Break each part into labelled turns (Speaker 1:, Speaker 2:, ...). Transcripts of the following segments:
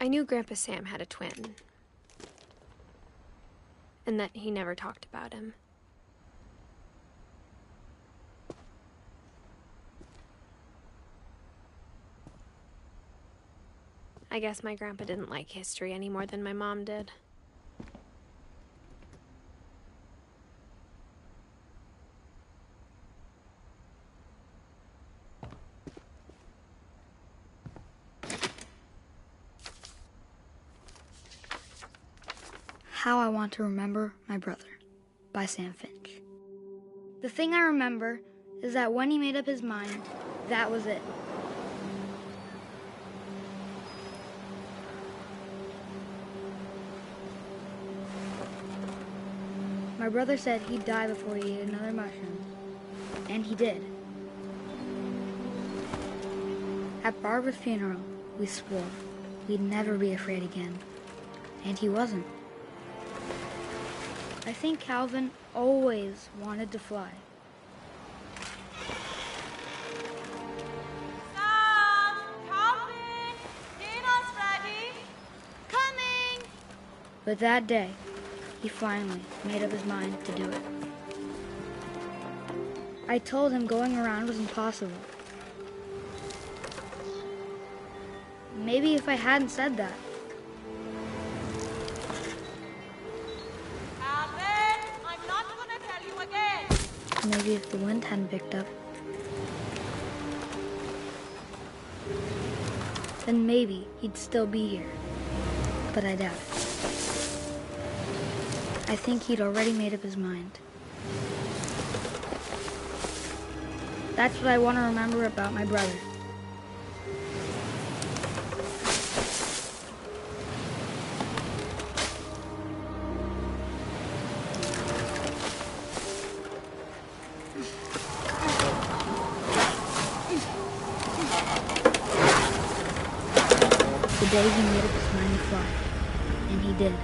Speaker 1: I knew Grandpa Sam had a twin, and that he never talked about him. I guess my grandpa didn't like history any more than my mom did.
Speaker 2: How I Want to Remember My Brother by Sam Finch. The thing I remember is that when he made up his mind, that was it. My brother said he'd die before he ate another mushroom, and he did. At Barbara's funeral, we swore we'd never be afraid again, and he wasn't. I think Calvin always wanted to fly.
Speaker 3: Sam! Calvin! Dinner's ready! Coming!
Speaker 2: But that day, he finally made up his mind to do it. I told him going around was impossible. Maybe if I hadn't said that.
Speaker 3: Calvin! I'm not gonna tell you again!
Speaker 2: Maybe if the wind hadn't picked up. Then maybe he'd still be here. But I doubt it. I think he'd already made up his mind. That's what I want to remember about my brother. The day he made up his mind to fly. And he did.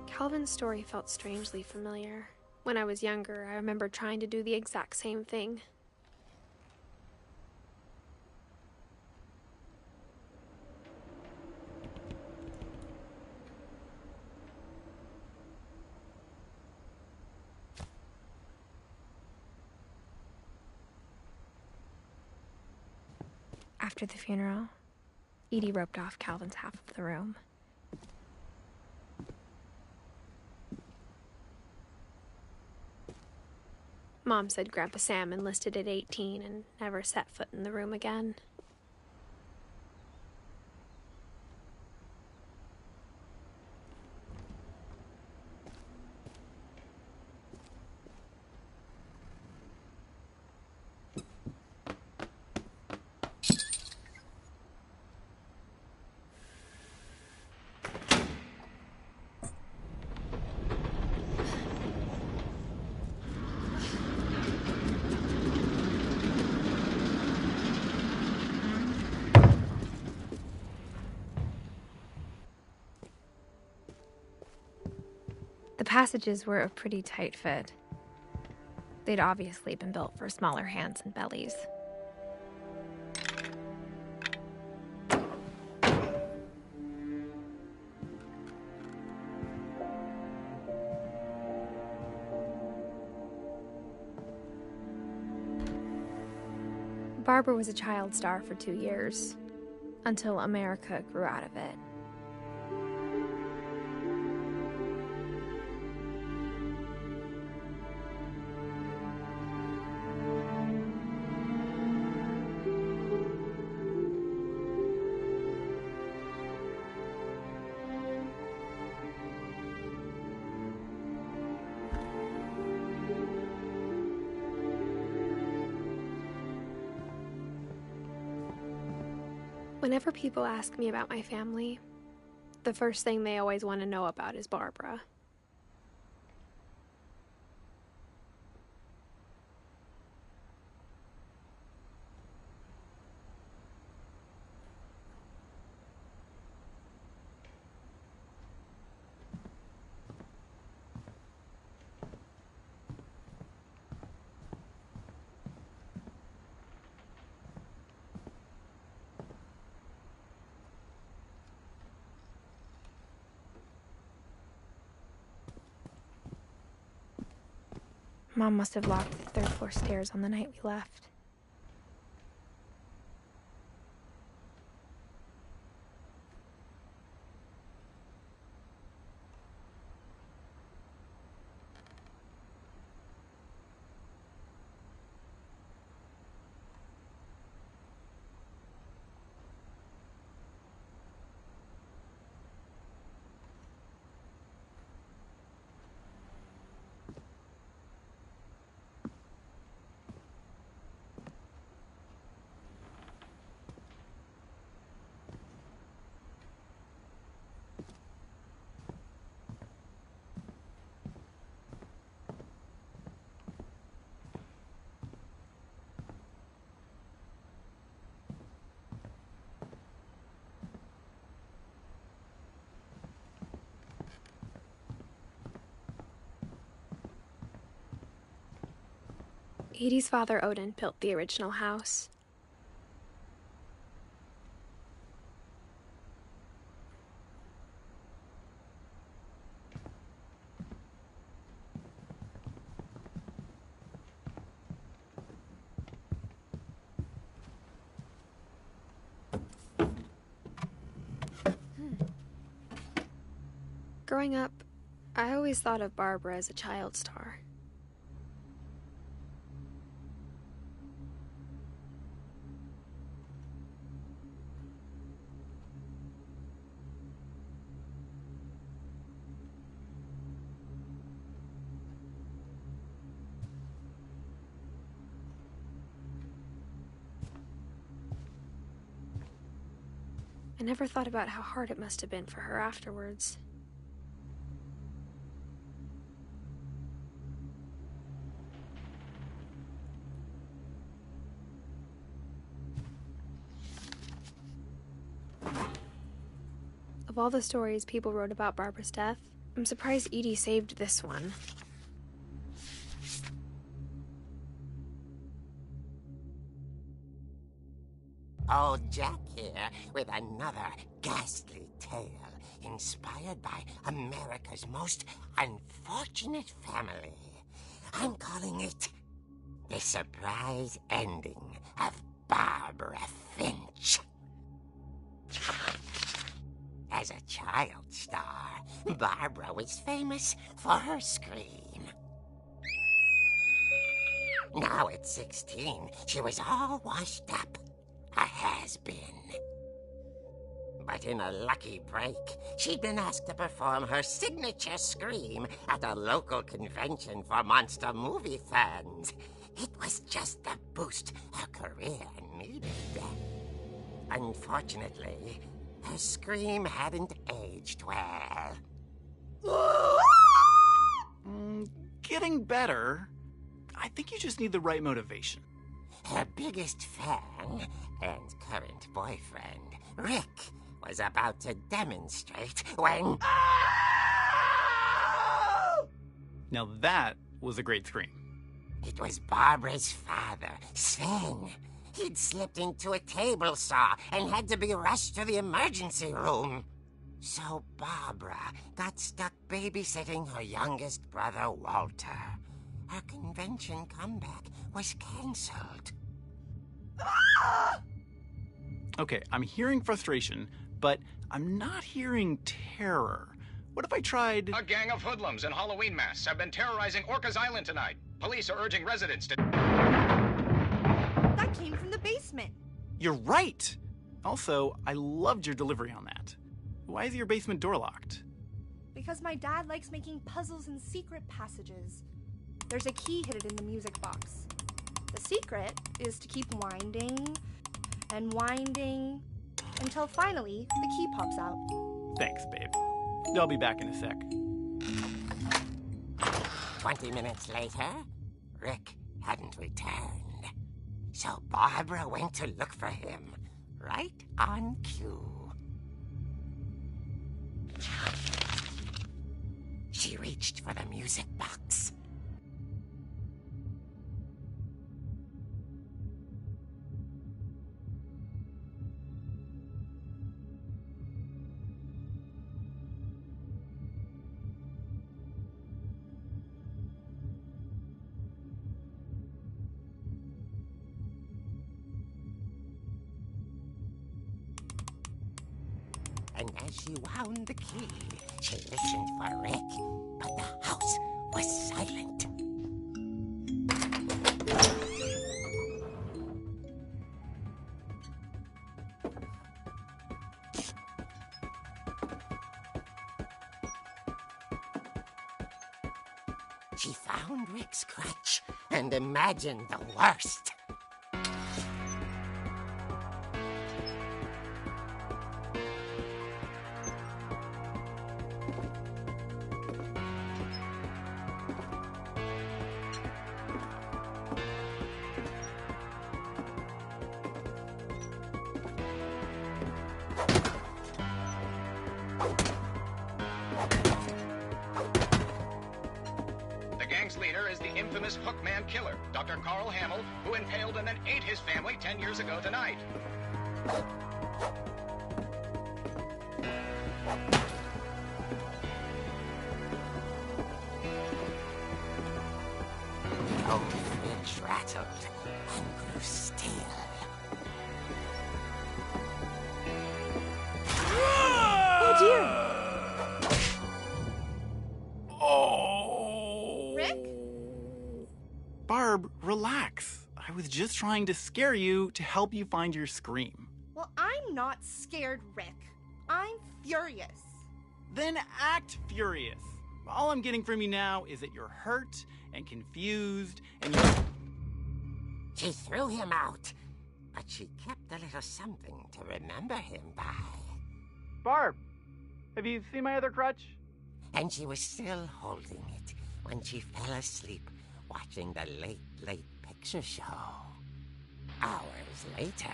Speaker 1: Calvin's story felt strangely familiar. When I was younger, I remember trying to do the exact same thing. After the funeral, Edie roped off Calvin's half of the room. Mom said Grandpa Sam enlisted at 18 and never set foot in the room again. The passages were a pretty tight fit. They'd obviously been built for smaller hands and bellies. Barbara was a child star for 2 years, until America grew out of it. Whenever people ask me about my family, the first thing they always want to know about is Barbara. Mom must have locked the third-floor stairs on the night we left. Edie's father, Odin, built the original house. Growing up, I always thought of Barbara as a child star. I never thought about how hard it must have been for her afterwards. Of all the stories people wrote about Barbara's death, I'm surprised Edie saved this one.
Speaker 4: Old Jack here with another ghastly tale inspired by America's most unfortunate family. I'm calling it The Surprise Ending of Barbara Finch. As a child star, Barbara was famous for her scream. Now at 16, she was all washed up. A has-been. But in a lucky break, she'd been asked to perform her signature scream at a local convention for monster movie fans. It was just the boost her career needed. Unfortunately, her scream hadn't aged well.
Speaker 5: Getting better. I think you just need the right motivation.
Speaker 4: Her biggest fan and current boyfriend, Rick, was about to demonstrate when...
Speaker 5: Now that was a great scream.
Speaker 4: It was Barbara's father, Sven. He'd slipped into a table saw and had to be rushed to the emergency room. So Barbara got stuck babysitting her youngest brother, Walter. Her convention comeback was cancelled.
Speaker 5: Okay, I'm hearing frustration, but I'm not hearing terror. What if I tried...
Speaker 6: A gang of hoodlums in Halloween masks have been terrorizing Orcas Island tonight. Police are urging residents to...
Speaker 3: That came from the basement.
Speaker 5: You're right! Also, I loved your delivery on that. Why is your basement door locked?
Speaker 7: Because my dad likes making puzzles and secret passages. There's a key hidden in the music box. The secret is to keep winding and winding until finally the key pops out.
Speaker 5: Thanks, babe. I'll be back in a sec.
Speaker 4: 20 minutes later, Rick hadn't returned. So Barbara went to look for him, right on cue. She reached for the music box. and as she wound the key, she listened for Rick, but the house was silent. She found Rick's crutch and imagined the worst.
Speaker 6: Leader is the infamous Hookman killer, Dr. Carl Hamill, who impaled and then ate his family 10 years ago tonight.
Speaker 4: Old Finch rattled and grew still.
Speaker 1: Oh dear!
Speaker 5: Barb, relax. I was just trying to scare you to help you find your scream.
Speaker 7: Well, I'm not scared, Rick. I'm furious.
Speaker 5: Then act furious. All I'm getting from you now is that you're hurt and confused and you...
Speaker 4: She threw him out, but she kept a little something to remember him by.
Speaker 5: Barb, have you seen my other crutch?
Speaker 4: And she was still holding it when she fell asleep watching the late picture show. Hours later...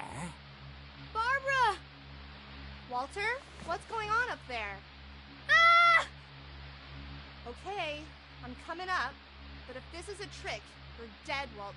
Speaker 7: Barbara! Walter, what's going on up there? Ah! Okay, I'm coming up, but if this is a trick, you're dead, Walter.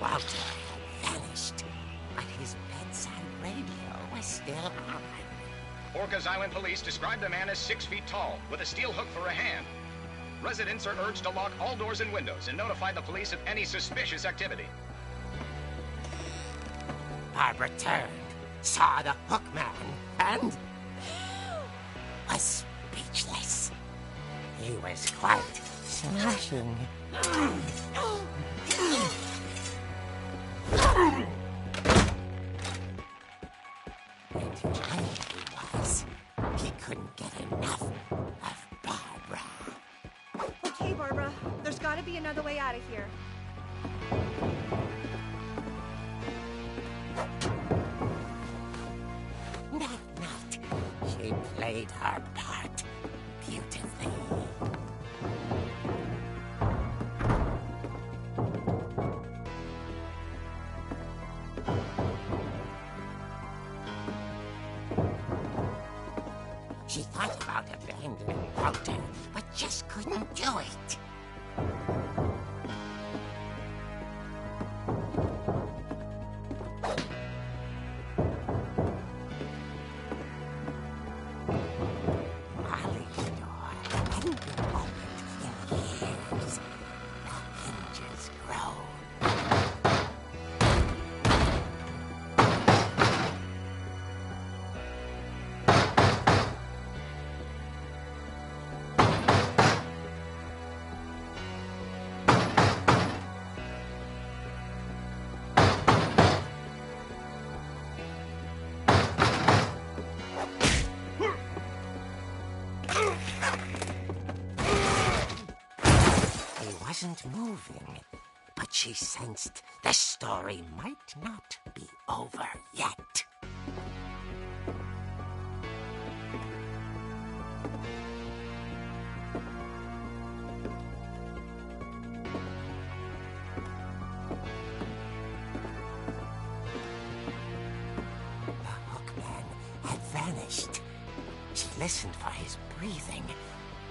Speaker 4: Walter had vanished, but his bedside radio was still on.
Speaker 6: Orcas Island police describe the man as 6 feet tall, with a steel hook for a hand. Residents are urged to lock all doors and windows and notify the police of any suspicious activity.
Speaker 4: Barbara turned, saw the Hookman, and was speechless. He was quite smashing. And where he was, he couldn't get enough of Barbara.
Speaker 7: Okay, Barbara, there's got to be another way out of here.
Speaker 4: That night, she played her part beautifully. She thought about abandoning Walter, but just couldn't do it. Molly's door hadn't been opened in years. The hinges groaned. He wasn't moving, but she sensed the story might not be over yet. The hookman had vanished. She listened for his breathing,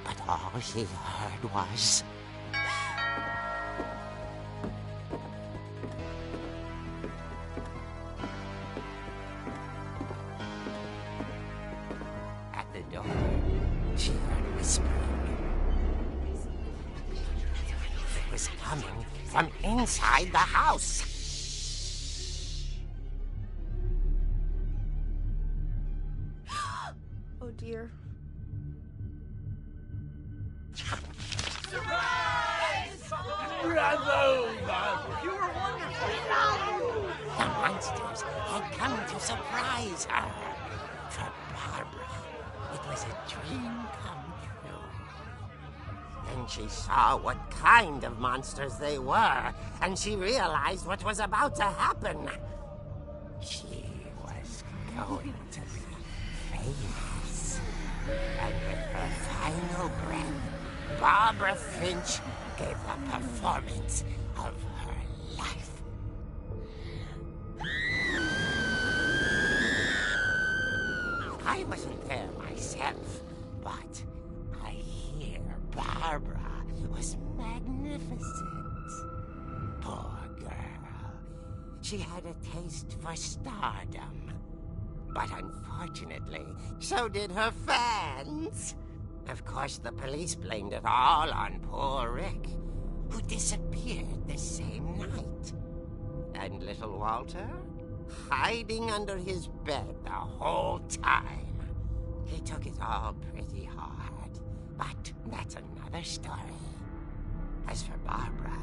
Speaker 4: but all she heard was... At the door, she heard whispering. It was coming from inside the house.
Speaker 7: Oh dear.
Speaker 4: The monsters had come to surprise her. For Barbara, it was a dream come true. Then she saw what kind of monsters they were, and she realized what was about to happen. She was going to be famous. And with her final breath, Barbara Finch gave the performance of her life. I wasn't there myself, but I hear Barbara was magnificent. Poor girl. She had a taste for stardom. But unfortunately, so did her fans. Of course, the police blamed it all on poor Rick, who disappeared the same night. And little Walter? Hiding under his bed the whole time. He took it all pretty hard, but that's another story. As for Barbara,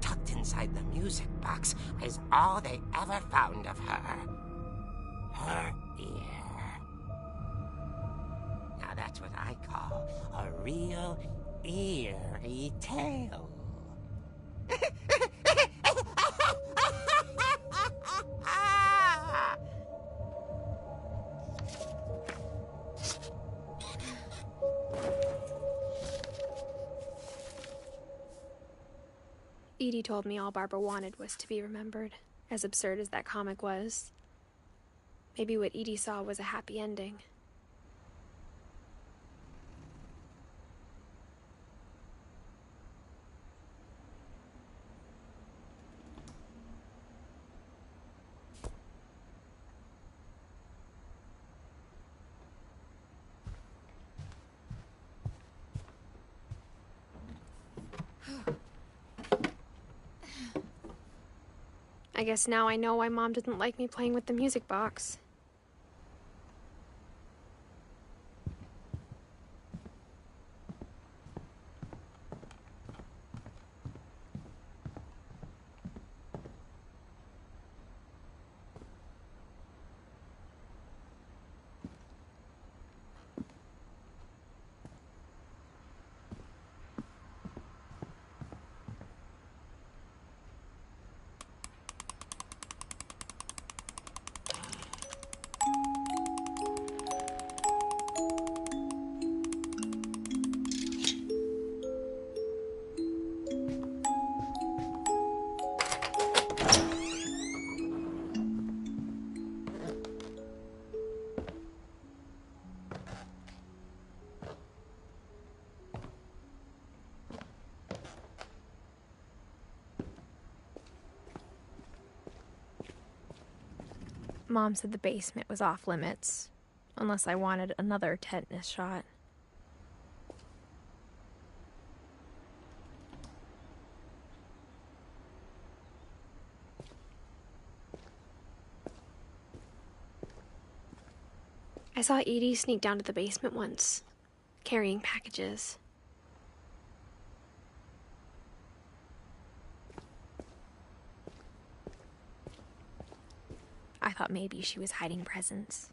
Speaker 4: tucked inside the music box is all they ever found of her. Her ear. Now that's what I call a real eerie tale.
Speaker 1: Edie told me all Barbara wanted was to be remembered, as absurd as that comic was. Maybe what Edie saw was a happy ending. I guess now I know why Mom didn't like me playing with the music box. Mom said the basement was off limits, unless I wanted another tetanus shot. I saw Edie sneak down to the basement once, carrying packages. I thought maybe she was hiding presents.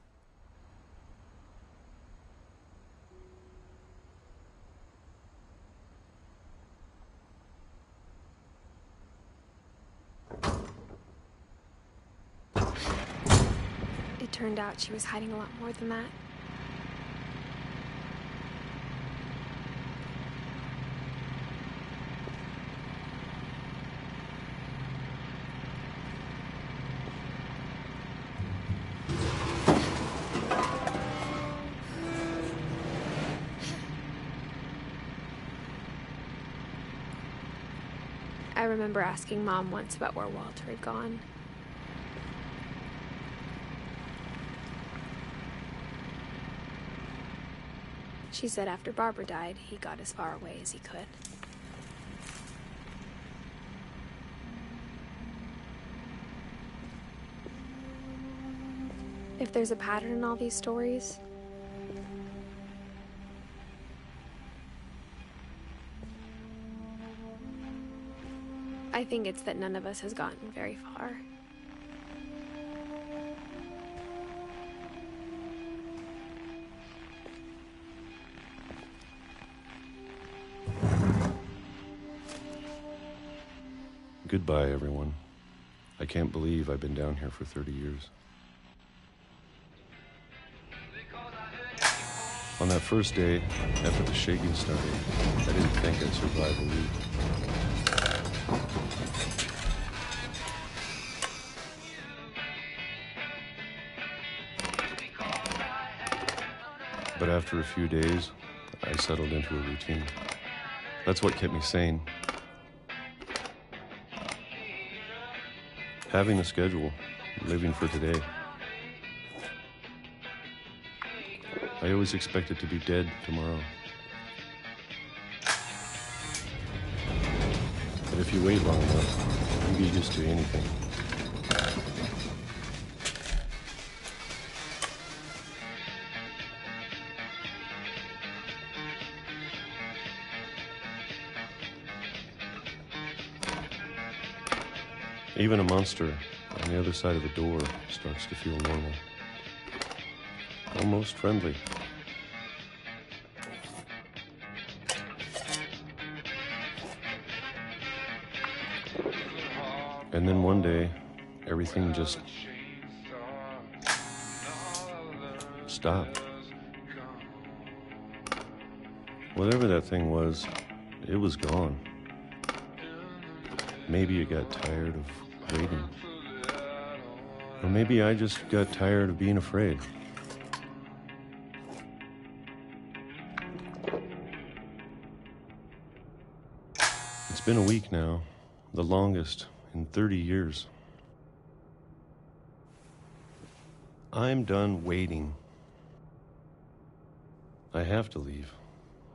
Speaker 1: It turned out she was hiding a lot more than that. I remember asking Mom once about where Walter had gone. She said after Barbara died, he got as far away as he could. If there's a pattern in all these stories, I think it's that none of us has gotten very far.
Speaker 8: Goodbye, everyone. I can't believe I've been down here for 30 years. On that first day, after the shaking started, I didn't think I'd survive a week. But after a few days, I settled into a routine. That's what kept me sane. Having a schedule, living for today. I always expected to be dead tomorrow. But if you wait long enough, you get used to anything. Even a monster on the other side of the door starts to feel normal. Almost friendly. And then one day, everything just stopped. Whatever that thing was, it was gone. Maybe it got tired of waiting. Or maybe I just got tired of being afraid. It's been a week now, the longest in 30 years. I'm done waiting. I have to leave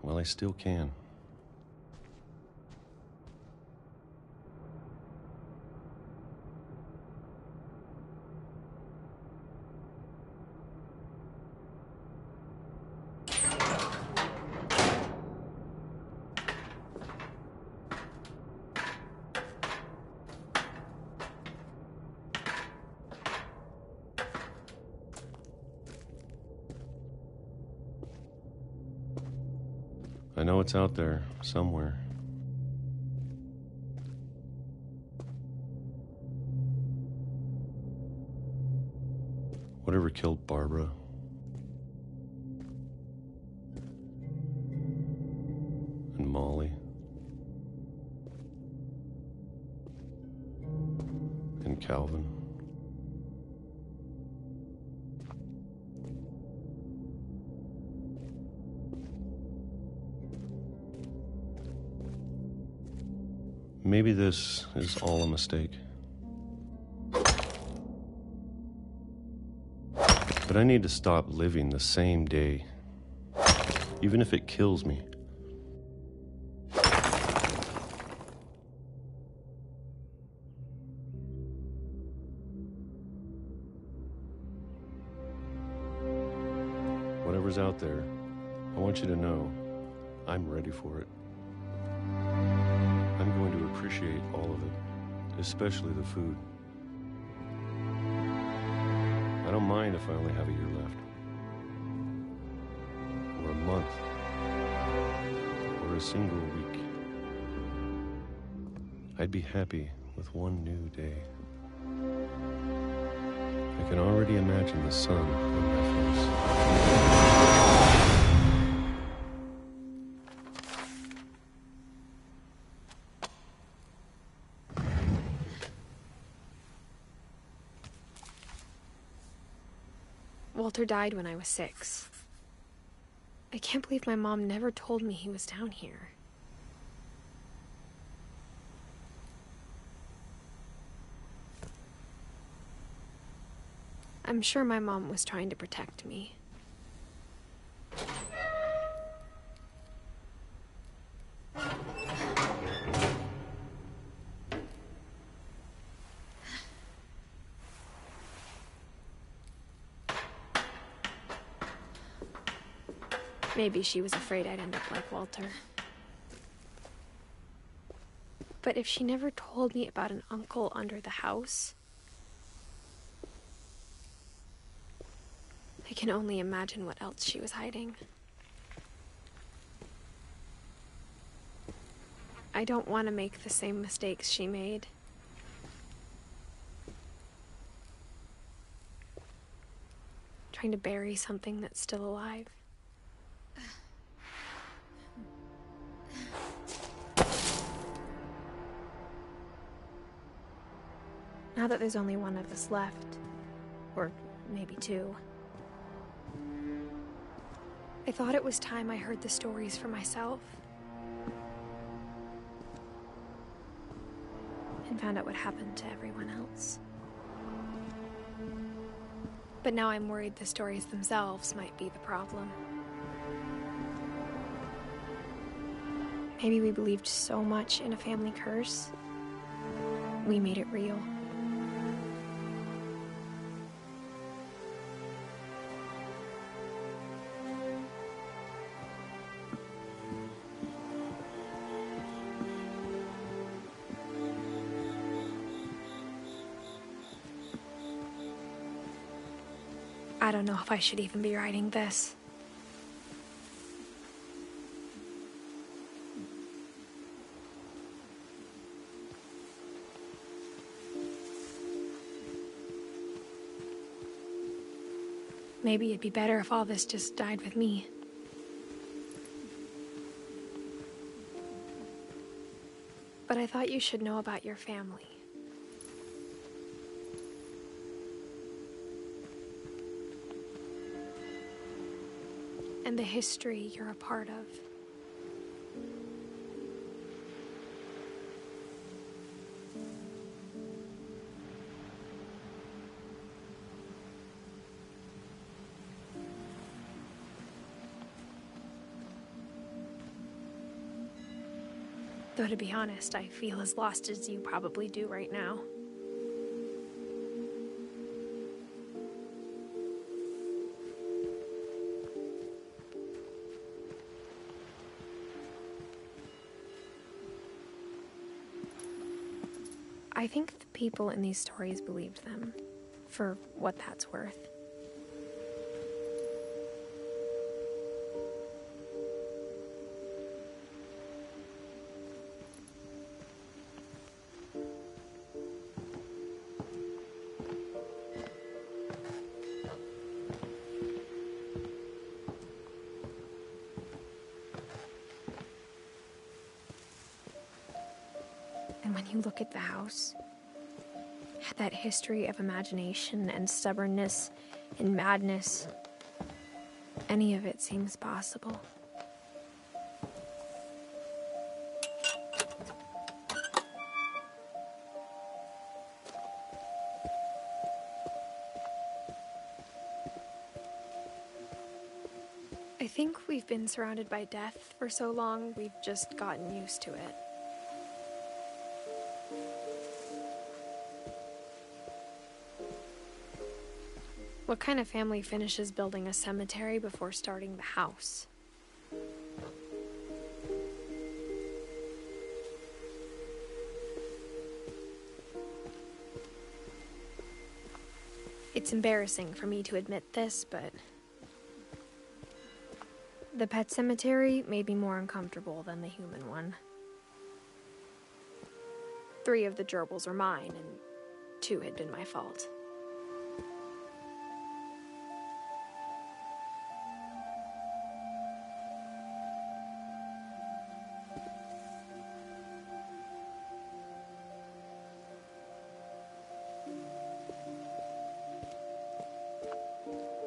Speaker 8: while I still can. I know it's out there, somewhere. Whatever killed Barbara. And Molly. And Calvin. Maybe this is all a mistake. But I need to stop living the same day, even if it kills me. Whatever's out there, I want you to know I'm ready for it. I'm going to appreciate all of it, especially the food. I don't mind if I only have a year left, or a month, or a single week. I'd be happy with one new day. I can already imagine the sun on my face.
Speaker 1: Walter died when I was 6. I can't believe my mom never told me he was down here. I'm sure my mom was trying to protect me. Maybe she was afraid I'd end up like Walter. But if she never told me about an uncle under the house, I can only imagine what else she was hiding. I don't want to make the same mistakes she made. Trying to bury something that's still alive. Now that there's only one of us left, or maybe 2, I thought it was time I heard the stories for myself. And found out what happened to everyone else. But now I'm worried the stories themselves might be the problem. Maybe we believed so much in a family curse, we made it real. I don't know if I should even be writing this. Maybe it'd be better if all this just died with me. But I thought you should know about your family. And the history you're a part of. Though to be honest, I feel as lost as you probably do right now. I think the people in these stories believed them, for what that's worth. And when you look at the house, that history of imagination and stubbornness and madness, any of it seems possible. I think we've been surrounded by death for so long, we've just gotten used to it. What kind of family finishes building a cemetery before starting the house? It's embarrassing for me to admit this, but the pet cemetery made me more uncomfortable than the human one. 3 of the gerbils were mine, and 2 had been my fault.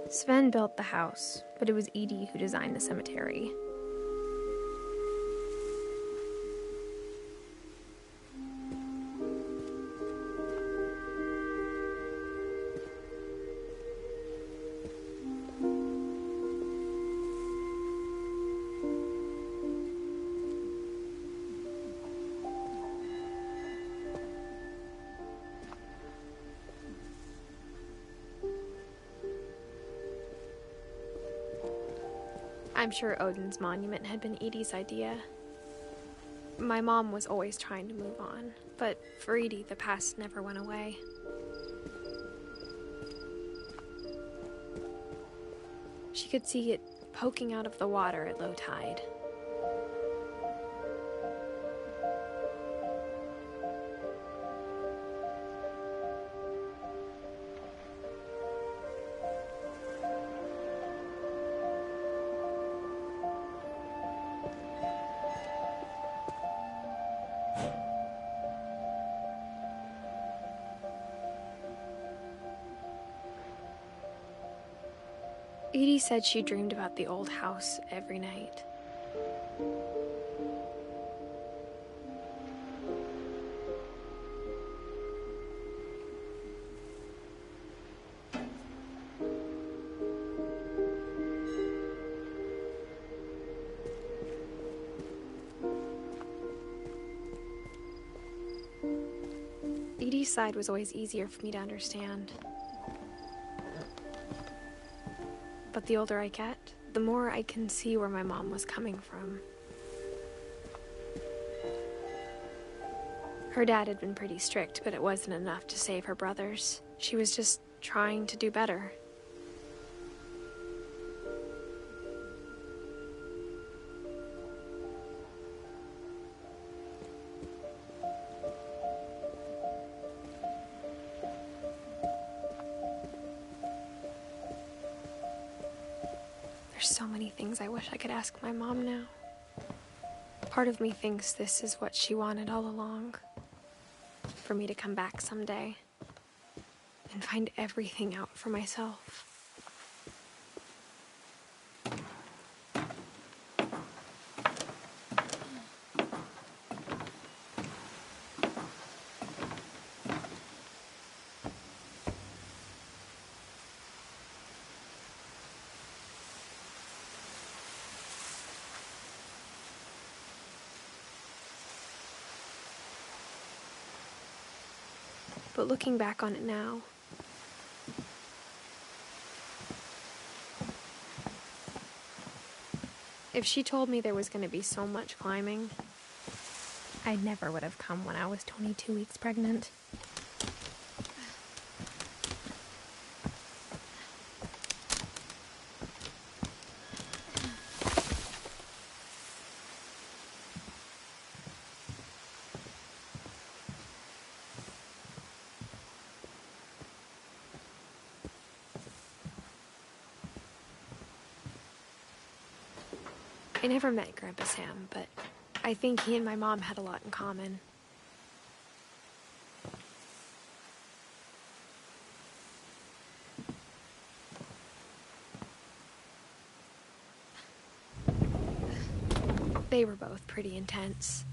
Speaker 1: Sven built the house, but it was Edie who designed the cemetery. I'm sure Odin's monument had been Edie's idea. My mom was always trying to move on, but for Edie, the past never went away. She could see it poking out of the water at low tide. Edie said she dreamed about the old house every night. Edie's side was always easier for me to understand. But the older I get, the more I can see where my mom was coming from. Her dad had been pretty strict, but it wasn't enough to save her brothers. She was just trying to do better. There's so many things I wish I could ask my mom now. Part of me thinks this is what she wanted all along. For me to come back someday and find everything out for myself. But looking back on it now, if she told me there was going to be so much climbing, I never would have come when I was 22 weeks pregnant. I never met Grandpa Sam, but I think he and my mom had a lot in common. They were both pretty intense.